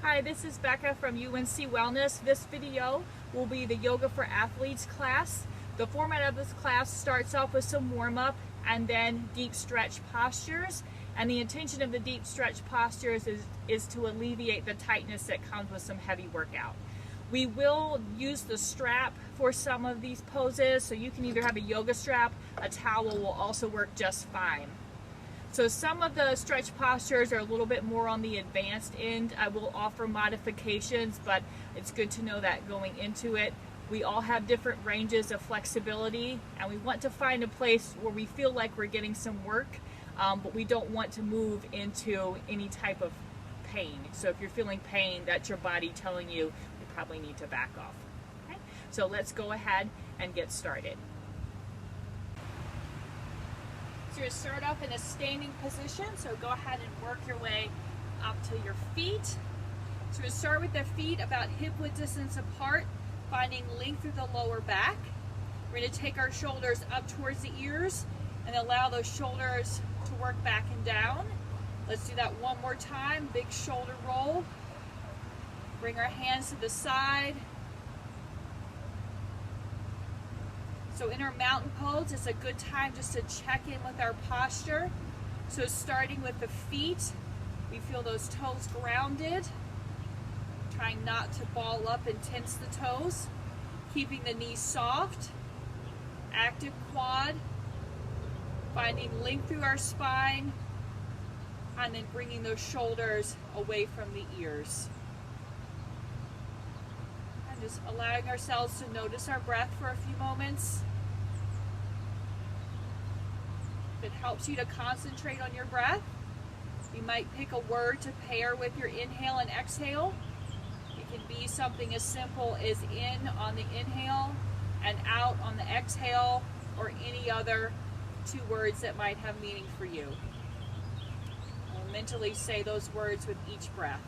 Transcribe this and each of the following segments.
Hi, this is Becca from UNC Wellness. This video will be the Yoga for Athletes class. The format of this class starts off with some warm-up and then deep stretch postures. And the intention of the deep stretch postures is to alleviate the tightness that comes with some heavy workout. We will use the strap for some of these poses, so you can either have a yoga strap, a towel will also work just fine. So some of the stretch postures are a little bit more on the advanced end. I will offer modifications, but it's good to know that going into it. We all have different ranges of flexibility, and we want to find a place where we feel like we're getting some work, but we don't want to move into any type of pain. So if you're feeling pain, that's your body telling you you probably need to back off. Okay? So let's go ahead and get started. So you're going to start off in a standing position, so go ahead and work your way up to your feet. So we're going to start with the feet about hip-width distance apart, finding length through the lower back. We're going to take our shoulders up towards the ears and allow those shoulders to work back and down. Let's do that one more time. Big shoulder roll. Bring our hands to the side. So in our mountain pose, it's a good time just to check in with our posture. So starting with the feet, we feel those toes grounded. Trying not to ball up and tense the toes. Keeping the knees soft. Active quad. Finding length through our spine. And then bringing those shoulders away from the ears. And just allowing ourselves to notice our breath for a few moments. If it helps you to concentrate on your breath, you might pick a word to pair with your inhale and exhale. It can be something as simple as in on the inhale and out on the exhale, or any other two words that might have meaning for you. We'll mentally say those words with each breath.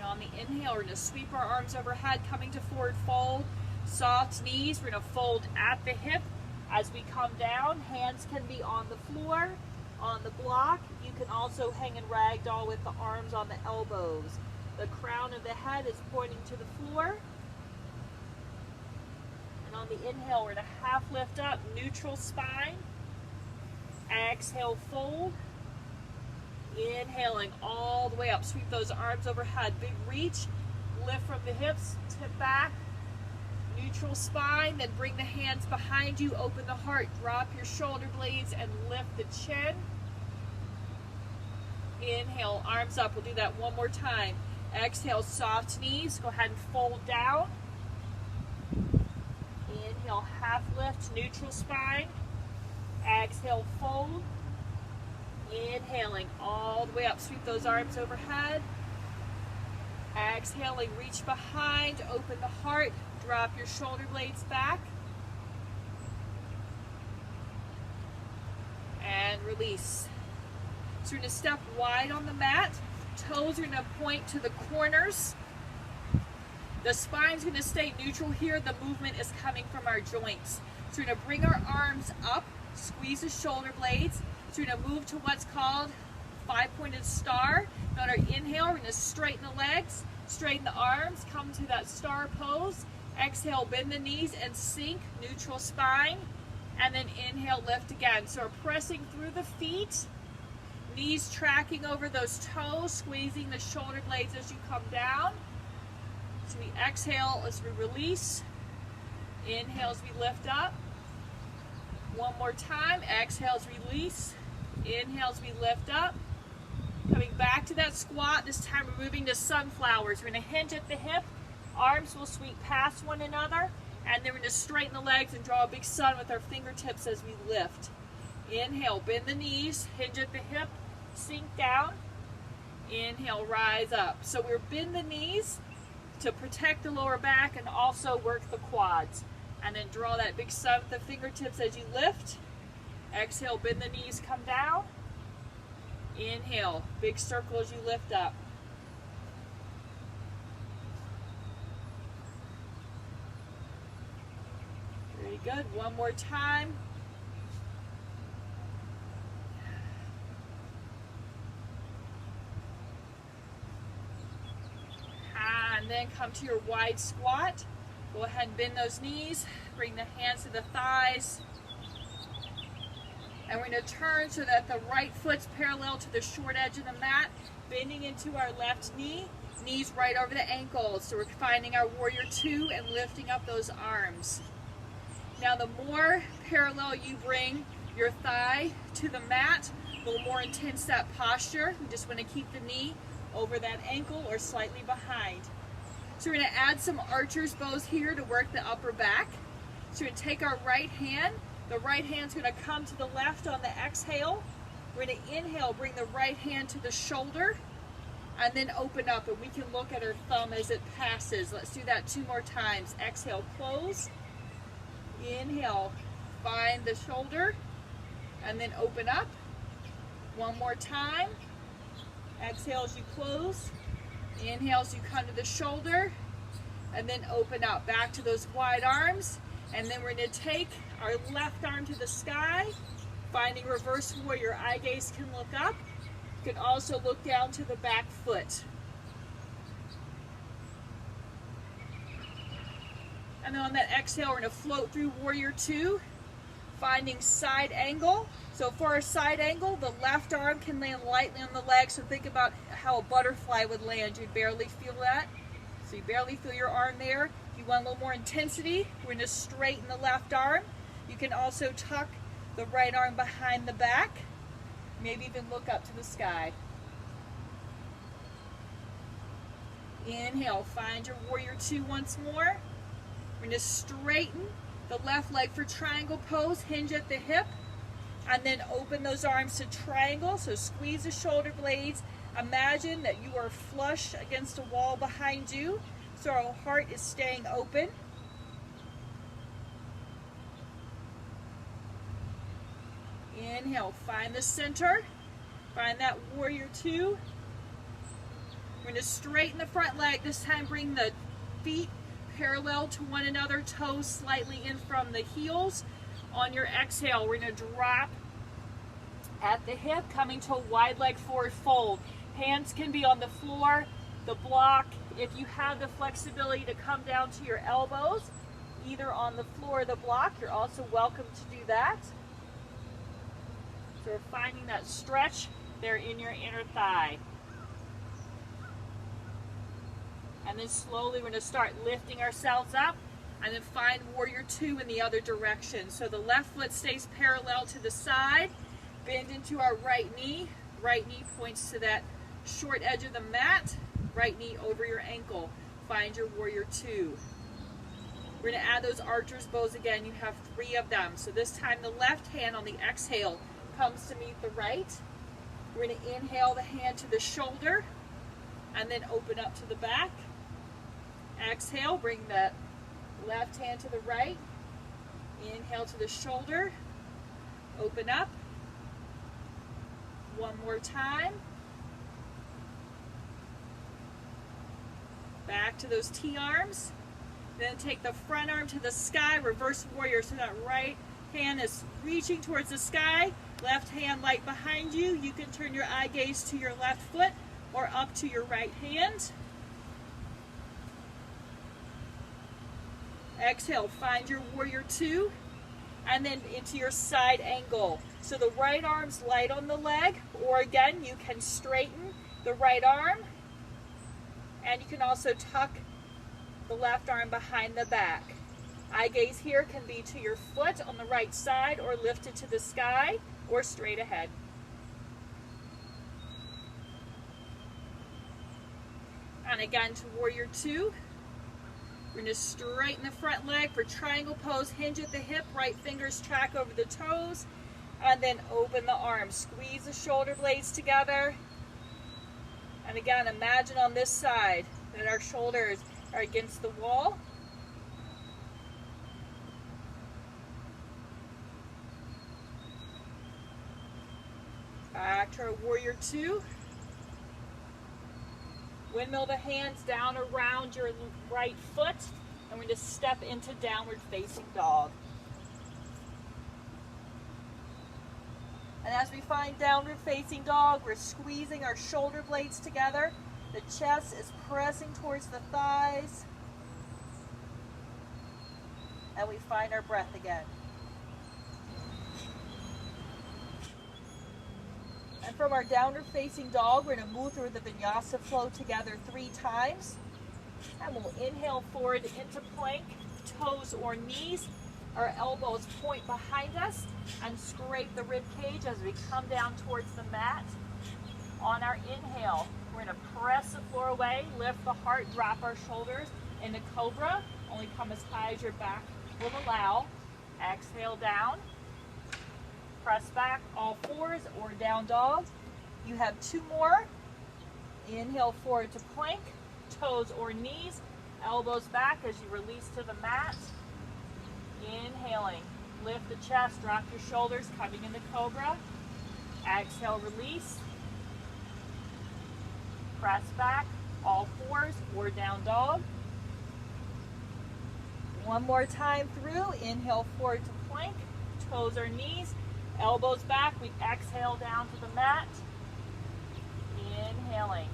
On the inhale, we're going to sweep our arms overhead, coming to forward fold. Soft knees, we're going to fold at the hip. As we come down, hands can be on the floor, on the block. You can also hang in ragdoll with the arms on the elbows. The crown of the head is pointing to the floor. And on the inhale, we're going to half lift up, neutral spine. Exhale, fold. Inhaling all the way up, sweep those arms overhead, big reach, lift from the hips, tip back, neutral spine, then bring the hands behind you, open the heart, drop your shoulder blades and lift the chin. Inhale, arms up, we'll do that one more time. Exhale, soft knees, go ahead and fold down. Inhale, half lift, neutral spine. Exhale, fold. Inhaling all the way up, sweep those arms overhead. Exhaling, reach behind, open the heart, drop your shoulder blades back. And release. So we're going to step wide on the mat. Toes are going to point to the corners. The spine's going to stay neutral here. The movement is coming from our joints. So we're going to bring our arms up, squeeze the shoulder blades. So we're going to move to what's called five-pointed star. On our inhale, we're going to straighten the legs, straighten the arms, come to that star pose. Exhale, bend the knees and sink, neutral spine. And then inhale, lift again. So we're pressing through the feet, knees tracking over those toes, squeezing the shoulder blades as you come down. So we exhale as we release. Inhale as we lift up. One more time. Exhale as we release. Inhale as we lift up. Coming back to that squat. This time we're moving to sunflowers. We're going to hinge at the hip. Arms will sweep past one another. And then we're going to straighten the legs and draw a big sun with our fingertips as we lift. Inhale, bend the knees. Hinge at the hip. Sink down. Inhale, rise up. So we're bend the knees to protect the lower back and also work the quads. And then draw that big sun with the fingertips as you lift. Exhale, bend the knees, come down. Inhale, big circle as you lift up. Very good. One more time. And then come to your wide squat. Go ahead and bend those knees. Bring the hands to the thighs. And we're going to turn so that the right foot's parallel to the short edge of the mat, bending into our left knee, knees right over the ankles. So we're finding our warrior two and lifting up those arms. Now the more parallel you bring your thigh to the mat, the little more intense that posture. You just want to keep the knee over that ankle or slightly behind. So we're going to add some archer's bows here to work the upper back. So we're going to take our right hand. The right hand's going to come to the left on the exhale. We're going to inhale, bring the right hand to the shoulder, and then open up. And we can look at our thumb as it passes. Let's do that 2 more times. Exhale, close. Inhale, find the shoulder, and then open up. 1 more time. Exhale as you close. Inhale as you come to the shoulder, and then open up. Back to those wide arms. And then we're going to take our left arm to the sky, finding reverse warrior. Eye gaze can look up. You can also look down to the back foot. And then on that exhale, we're going to float through warrior two, finding side angle. So for our side angle, the left arm can land lightly on the leg. So think about how a butterfly would land. You'd barely feel that. So you barely feel your arm there. If you want a little more intensity, we're going to straighten the left arm. You can also tuck the right arm behind the back. Maybe even look up to the sky. Inhale, find your warrior two once more. We're going to straighten the left leg for triangle pose, hinge at the hip, and then open those arms to triangle. So squeeze the shoulder blades. Imagine that you are flush against a wall behind you, so our heart is staying open. Inhale, find the center, find that warrior two. We're going to straighten the front leg. This time bring the feet parallel to one another, toes slightly in from the heels. On your exhale, we're going to drop at the hip, coming to a wide leg forward fold. Hands can be on the floor, the block. If you have the flexibility to come down to your elbows, either on the floor or the block, you're also welcome to do that. So we're finding that stretch there in your inner thigh. And then slowly we're going to start lifting ourselves up and then find warrior two in the other direction. So the left foot stays parallel to the side, bend into our right knee points to that short edge of the mat, right knee over your ankle. Find your warrior two. We're going to add those archer's bows again. You have 3 of them. So this time the left hand on the exhale comes to meet the right. We're going to inhale the hand to the shoulder and then open up to the back. Exhale, bring the left hand to the right. Inhale to the shoulder. Open up. 1 more time. Back to those T-arms. Then take the front arm to the sky, reverse warrior. So that right hand is reaching towards the sky. Left hand light behind you. You can turn your eye gaze to your left foot or up to your right hand. Exhale, find your warrior two, and then into your side angle. So the right arm's light on the leg, or again, you can straighten the right arm, and you can also tuck the left arm behind the back. Eye gaze here can be to your foot on the right side, or lifted to the sky, or straight ahead. And again to warrior two. We're going to straighten the front leg for triangle pose, hinge at the hip, right fingers track over the toes, and then open the arms. Squeeze the shoulder blades together. And again, imagine on this side that our shoulders are against the wall. Back to our warrior two. Windmill the hands down around your right foot, and we're going to step into downward facing dog. And as we find downward facing dog, we're squeezing our shoulder blades together. The chest is pressing towards the thighs. And we find our breath again. And from our downward facing dog, we're going to move through the Vinyasa flow together 3 times. And we'll inhale forward into plank, toes or knees. Our elbows point behind us and scrape the rib cage as we come down towards the mat. On our inhale, we're going to press the floor away, lift the heart, drop our shoulders into cobra. Only come as high as your back will allow. Exhale down. Press back, all fours or down dog. You have 2 more. Inhale forward to plank, toes or knees, elbows back as you release to the mat. Inhaling, lift the chest, drop your shoulders, coming into cobra. Exhale, release. Press back, all fours or down dog. One more time through. Inhale forward to plank, toes or knees, elbows back. We exhale down to the mat. Inhaling,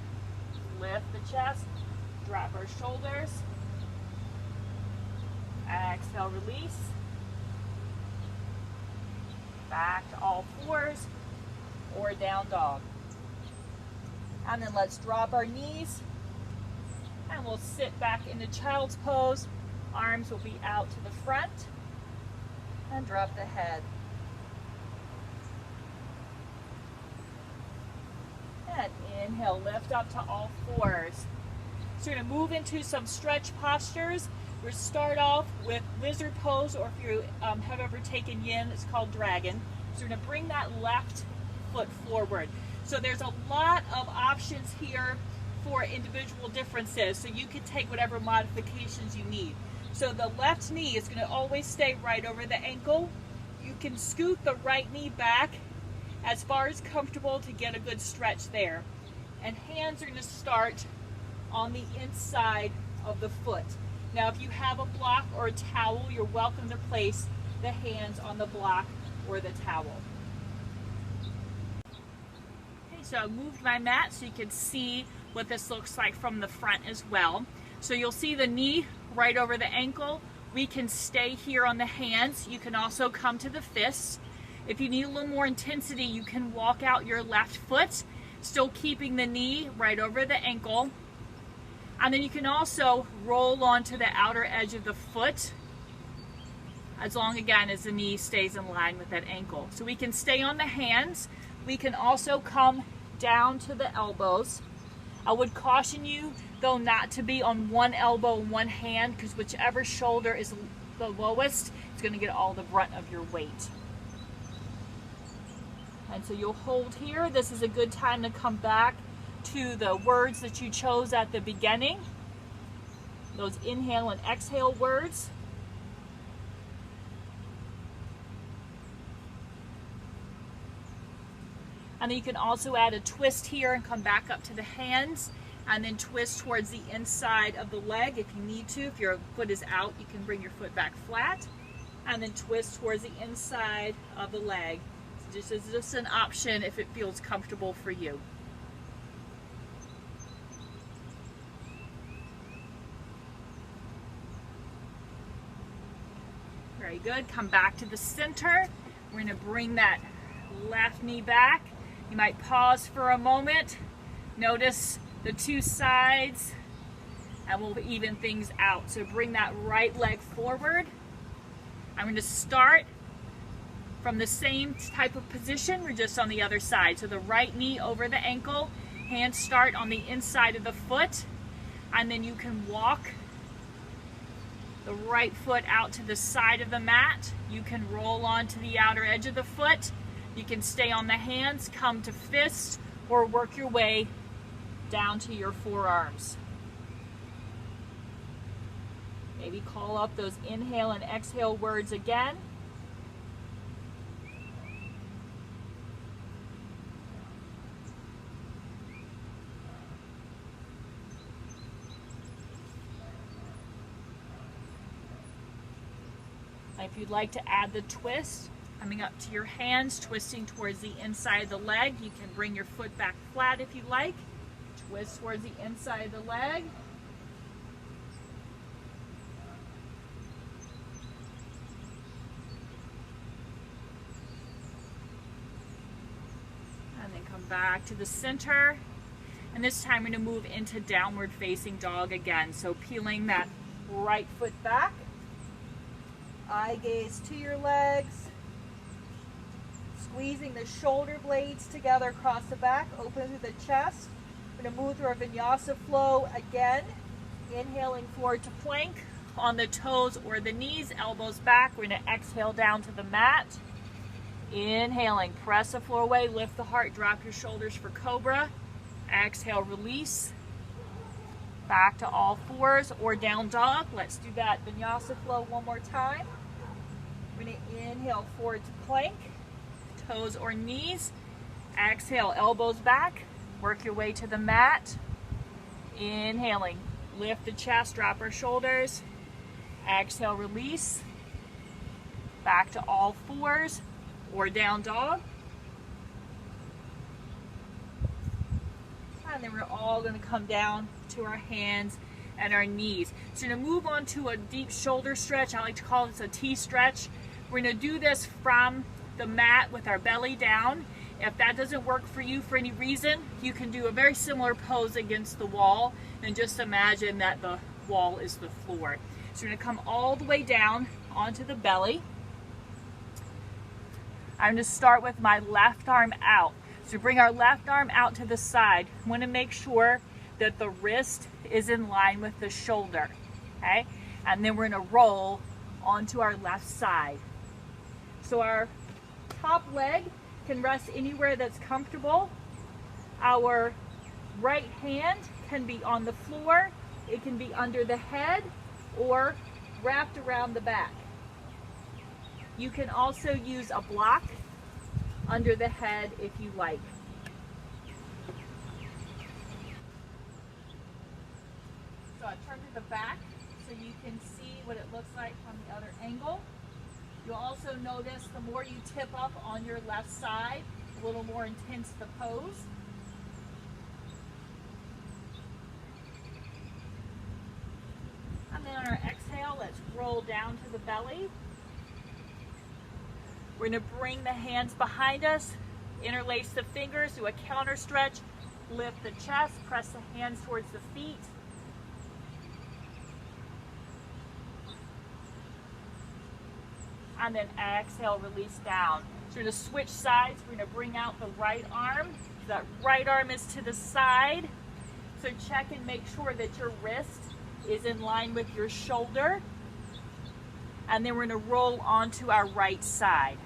lift the chest, drop our shoulders. Exhale, release. Back to all fours or down dog. And then let's drop our knees and we'll sit back into child's pose. Arms will be out to the front and drop the head. And inhale, lift up to all fours. So we're going to move into some stretch postures. We'll start off with lizard pose, or if you have ever taken yin, it's called dragon. So we're going to bring that left foot forward. So there's a lot of options here for individual differences. So you can take whatever modifications you need. So the left knee is going to always stay right over the ankle. You can scoot the right knee back as far as comfortable to get a good stretch there. And hands are going to start on the inside of the foot. Now if you have a block or a towel, you're welcome to place the hands on the block or the towel. Okay, so I moved my mat so you can see what this looks like from the front as well. So you'll see the knee right over the ankle. We can stay here on the hands. You can also come to the fists. If you need a little more intensity, you can walk out your left foot, still keeping the knee right over the ankle. And then you can also roll onto the outer edge of the foot, as long, again, as the knee stays in line with that ankle. So we can stay on the hands. We can also come down to the elbows. I would caution you, though, not to be on one elbow and one hand, because whichever shoulder is the lowest, it's going to get all the brunt of your weight. And so you'll hold here. This is a good time to come back to the words that you chose at the beginning. Those inhale and exhale words. And then you can also add a twist here and come back up to the hands, and then twist towards the inside of the leg if you need to. If your foot is out, you can bring your foot back flat, and then twist towards the inside of the leg. So this is just an option if it feels comfortable for you. Very good. Come back to the center. We're going to bring that left knee back. You might pause for a moment. Notice the two sides, and we'll even things out. So bring that right leg forward. I'm going to start from the same type of position. We're just on the other side. So the right knee over the ankle. Hands start on the inside of the foot. And then you can walk the right foot out to the side of the mat. You can roll onto the outer edge of the foot. You can stay on the hands, come to fist, or work your way down to your forearms. Maybe call up those inhale and exhale words again. If you'd like to add the twist, Coming up to your hands, twisting towards the inside of the leg. You can bring your foot back flat if you like. Twist towards the inside of the leg. And then come back to the center. And this time we're going to move into downward facing dog again. So peeling that right foot back. Eye gaze to your legs. Squeezing the shoulder blades together across the back. Open through the chest. We're going to move through our Vinyasa flow again. Inhaling forward to plank on the toes or the knees, elbows back. We're going to exhale down to the mat. Inhaling, press the floor away, lift the heart, drop your shoulders for cobra. Exhale, release. Back to all fours or down dog. Let's do that Vinyasa flow one more time. We're going to inhale forward to plank, toes or knees. Exhale, elbows back. Work your way to the mat. Inhaling, lift the chest, drop our shoulders. Exhale, release. Back to all fours or down dog. And then we're all going to come down to our hands and our knees. So we're going to move on to a deep shoulder stretch. I like to call this a T stretch. We're going to do this from the mat with our belly down. If that doesn't work for you for any reason, you can do a very similar pose against the wall and just imagine that the wall is the floor. So we're going to come all the way down onto the belly. I'm going to start with my left arm out. So bring our left arm out to the side. I want to make sure that the wrist is in line with the shoulder, okay? And then we're going to roll onto our left side. So our top leg can rest anywhere that's comfortable. Our right hand can be on the floor, it can be under the head, or wrapped around the back. You can also use a block under the head if you like. So I turn to the back so you can see what it looks like from the other angle. You'll also notice the more you tip up on your left side, a little more intense the pose. And then on our exhale, let's roll down to the belly. We're going to bring the hands behind us, interlace the fingers, do a counter stretch, lift the chest, press the hands towards the feet. And then exhale, release down. So we're going to switch sides. We're going to bring out the right arm. That right arm is to the side. So check and make sure that your wrist is in line with your shoulder. And then we're going to roll onto our right side.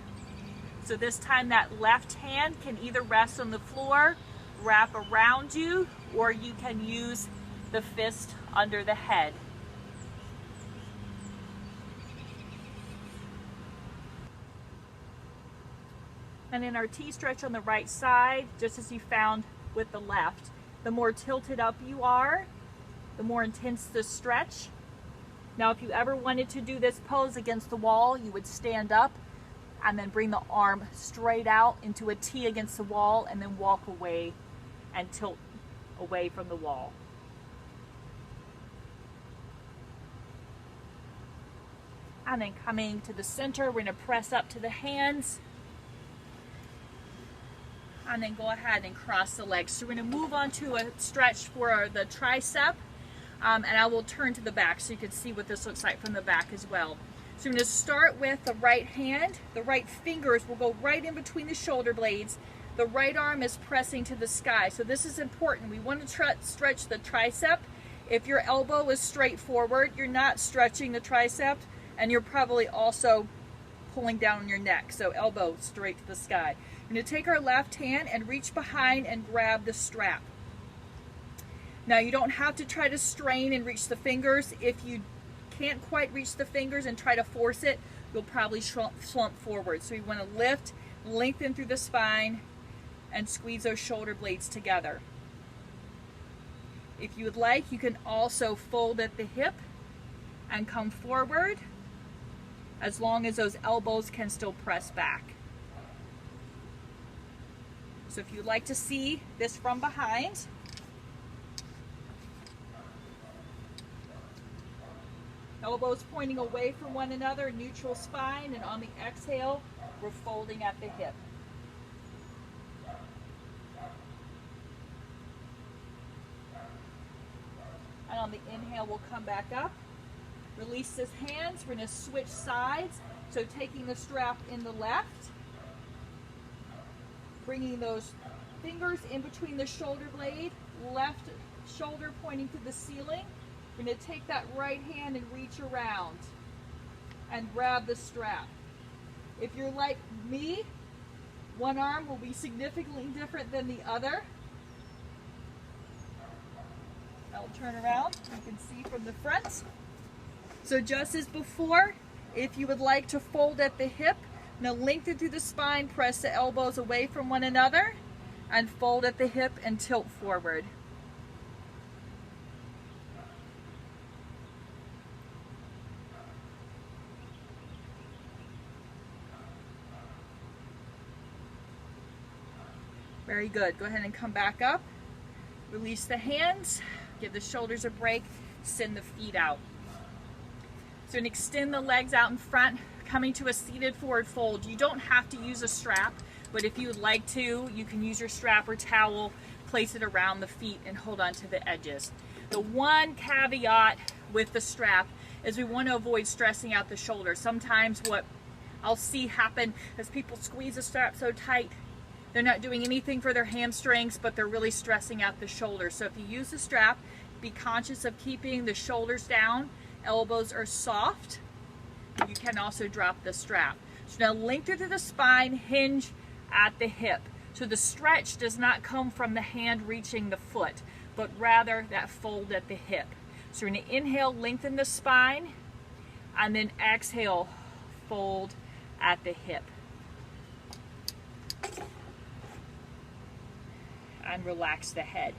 So this time that left hand can either rest on the floor, wrap around you, or you can use the fist under the head. And in our T-stretch on the right side, just as you found with the left, the more tilted up you are, the more intense the stretch. Now, if you ever wanted to do this pose against the wall, you would stand up and then bring the arm straight out into a T against the wall and then walk away and tilt away from the wall. And then coming to the center, we're going to press up to the hands. And then go ahead and cross the legs. So we're going to move on to a stretch for the tricep. And I will turn to the back so you can see what this looks like from the back as well. So I'm going to start with the right hand. The right fingers will go right in between the shoulder blades. The right arm is pressing to the sky. So this is important. We want to stretch the tricep. If your elbow is straight forward, you're not stretching the tricep, and you're probably also pulling down on your neck. So elbow straight to the sky. We're going to take our left hand and reach behind and grab the strap. Now you don't have to try to strain and reach the fingers. If you can't quite reach the fingers and try to force it, you'll probably slump forward. So you want to lift, lengthen through the spine, and squeeze those shoulder blades together. If you would like, you can also fold at the hip and come forward as long as those elbows can still press back. So if you'd like to see this from behind, elbows pointing away from one another, neutral spine, and on the exhale, we're folding at the hip. And on the inhale, we'll come back up. Release his hands. We're going to switch sides. So taking the strap in the left, bringing those fingers in between the shoulder blade, left shoulder pointing to the ceiling. We're going to take that right hand and reach around and grab the strap. If you're like me, one arm will be significantly different than the other. I'll turn around. You can see from the front. So just as before, if you would like to fold at the hip, now lengthen through the spine, press the elbows away from one another, and fold at the hip and tilt forward. Very good. Go ahead and come back up. Release the hands. Give the shoulders a break. Send the feet out. So extend the legs out in front, coming to a seated forward fold. You don't have to use a strap, but if you would like to, you can use your strap or towel, place it around the feet and hold on to the edges. The one caveat with the strap is we want to avoid stressing out the shoulder. Sometimes what I'll see happen is people squeeze the strap so tight, they're not doing anything for their hamstrings, but they're really stressing out the shoulder. So if you use the strap, be conscious of keeping the shoulders down. Elbows are soft. You can also drop the strap. So now lengthen through the spine, hinge at the hip. So the stretch does not come from the hand reaching the foot, but rather that fold at the hip. So we're going to inhale, lengthen the spine, and then exhale, fold at the hip. And relax the head.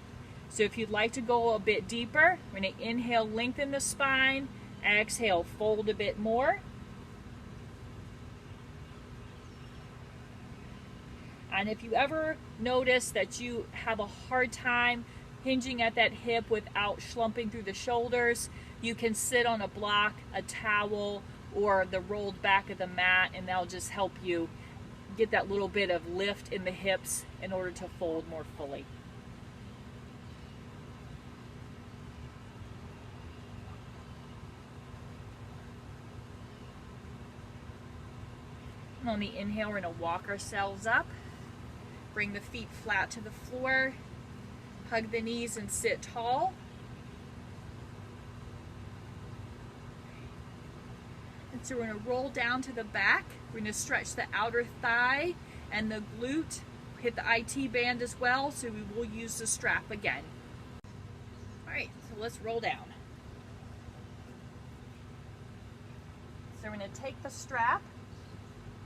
So if you'd like to go a bit deeper, we're going to inhale, lengthen the spine, exhale, fold a bit more. And if you ever notice that you have a hard time hinging at that hip without slumping through the shoulders, you can sit on a block, a towel, or the rolled back of the mat, and that'll just help you get that little bit of lift in the hips in order to fold more fully. And on the inhale, we're going to walk ourselves up. Bring the feet flat to the floor. Hug the knees and sit tall. And so we're going to roll down to the back. We're going to stretch the outer thigh and the glute. Hit the IT band as well, so we will use the strap again. All right, so let's roll down. So we're going to take the strap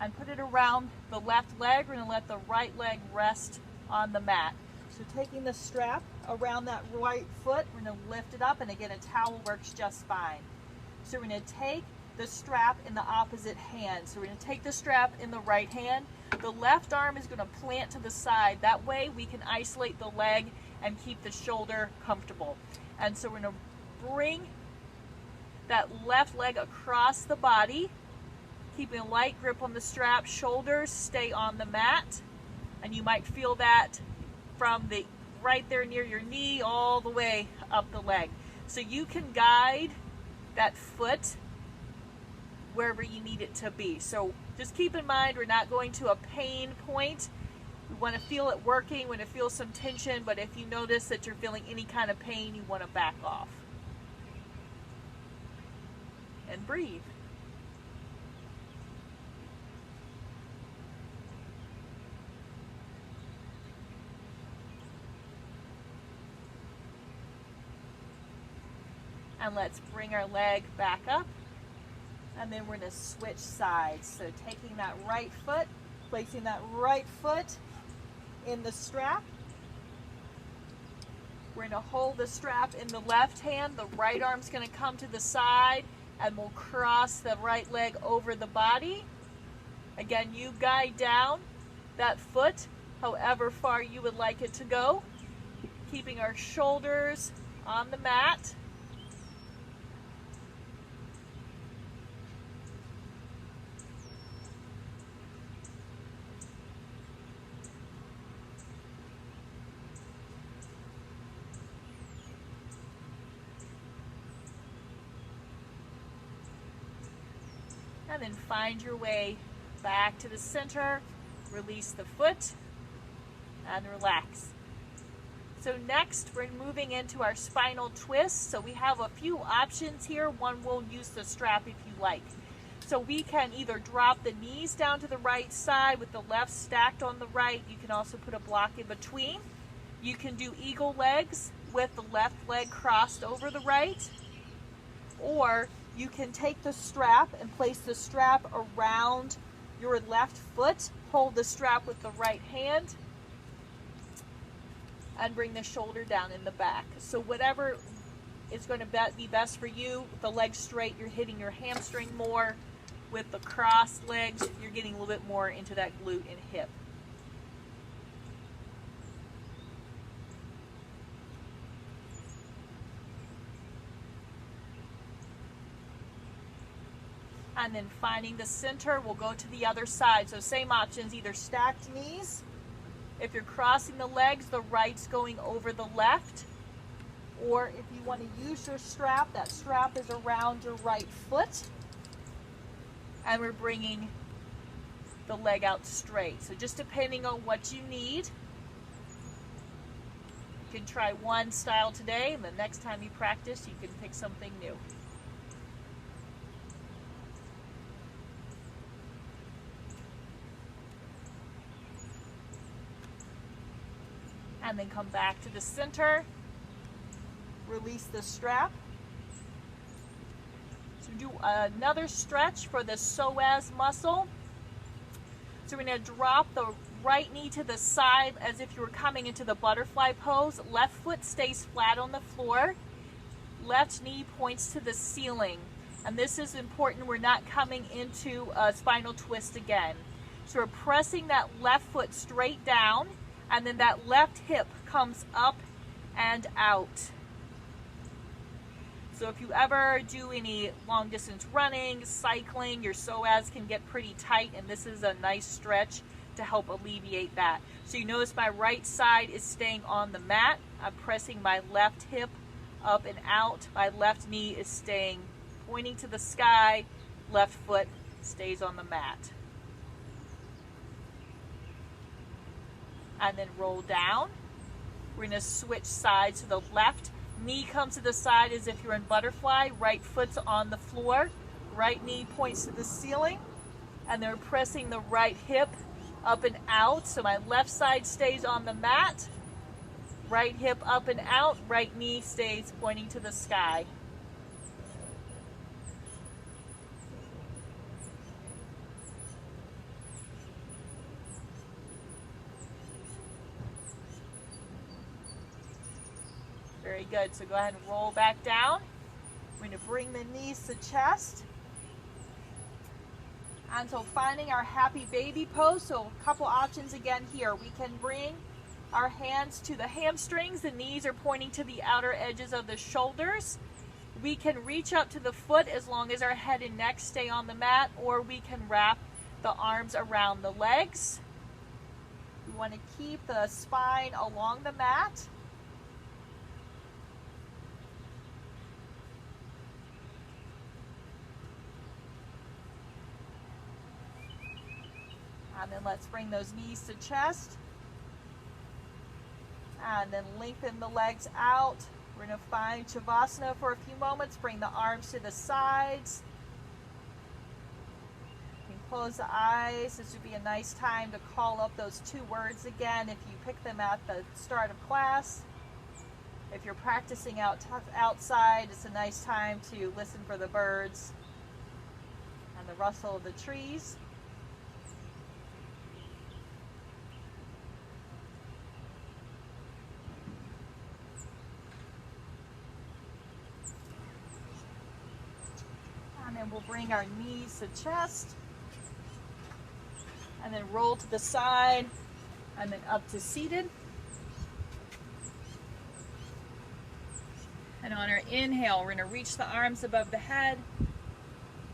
and put it around the left leg. We're going to let the right leg rest on the mat. So taking the strap around that right foot, we're going to lift it up, and again, a towel works just fine. So we're going to take the strap in the opposite hand. So we're going to take the strap in the right hand. The left arm is going to plant to the side. That way we can isolate the leg and keep the shoulder comfortable. And so we're going to bring that left leg across the body, keeping a light grip on the strap. Shoulders stay on the mat, and you might feel that from the right there near your knee all the way up the leg. So you can guide that foot wherever you need it to be. So just keep in mind, we're not going to a pain point. We want to feel it working, we want to feel some tension, but if you notice that you're feeling any kind of pain, you want to back off. And breathe. And let's bring our leg back up. And then we're going to switch sides. So taking that right foot, placing that right foot in the strap. We're going to hold the strap in the left hand. The right arm's going to come to the side. and we'll cross the right leg over the body. Again, you guide down that foot however far you would like it to go, keeping our shoulders on the mat. And then find your way back to the center, release the foot, and relax. So next, we're moving into our spinal twist. So we have a few options here. One, we'll use the strap if you like. So we can either drop the knees down to the right side with the left stacked on the right. You can also put a block in between. You can do eagle legs with the left leg crossed over the right. Or you can take the strap and place the strap around your left foot. Hold the strap with the right hand and bring the shoulder down in the back. So whatever is going to be best for you. With the legs straight, you're hitting your hamstring more. With the crossed legs, you're getting a little bit more into that glute and hip. And then finding the center, we'll go to the other side. So same options, either stacked knees. If you're crossing the legs, the right's going over the left. Or if you want to use your strap, that strap is around your right foot. And we're bringing the leg out straight. So just depending on what you need. You can try one style today, and the next time you practice, you can pick something new. And then come back to the center, release the strap. So do another stretch for the psoas muscle. So we're going to drop the right knee to the side as if you were coming into the butterfly pose. Left foot stays flat on the floor. Left knee points to the ceiling. And this is important. We're not coming into a spinal twist again. So we're pressing that left foot straight down. And then that left hip comes up and out. So if you ever do any long distance running, cycling, your psoas can get pretty tight, and this is a nice stretch to help alleviate that. So you notice my right side is staying on the mat. I'm pressing my left hip up and out. My left knee is staying pointing to the sky. Left foot stays on the mat. And then roll down. We're going to switch sides to the left. Knee comes to the side as if you're in butterfly. Right foot's on the floor. Right knee points to the ceiling. And then we're pressing the right hip up and out. So my left side stays on the mat. Right hip up and out. Right knee stays pointing to the sky. Very good. So go ahead and roll back down. We're going to bring the knees to chest. And so finding our happy baby pose. So a couple options again here. We can bring our hands to the hamstrings. The knees are pointing to the outer edges of the shoulders. We can reach up to the foot as long as our head and neck stay on the mat, or we can wrap the arms around the legs. We want to keep the spine along the mat. And then let's bring those knees to chest. And then lengthen the legs out. We're going to find Savasana for a few moments. Bring the arms to the sides. You can close the eyes. This would be a nice time to call up those two words again if you pick them at the start of class. If you're practicing outside, it's a nice time to listen for the birds and the rustle of the trees. then we'll bring our knees to chest. And then roll to the side. And then up to seated. And on our inhale, we're going to reach the arms above the head.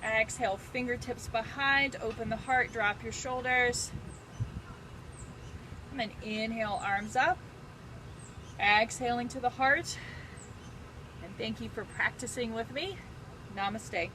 Exhale, fingertips behind, open the heart, drop your shoulders. And then inhale, arms up. Exhaling to the heart. And thank you for practicing with me. Namaste.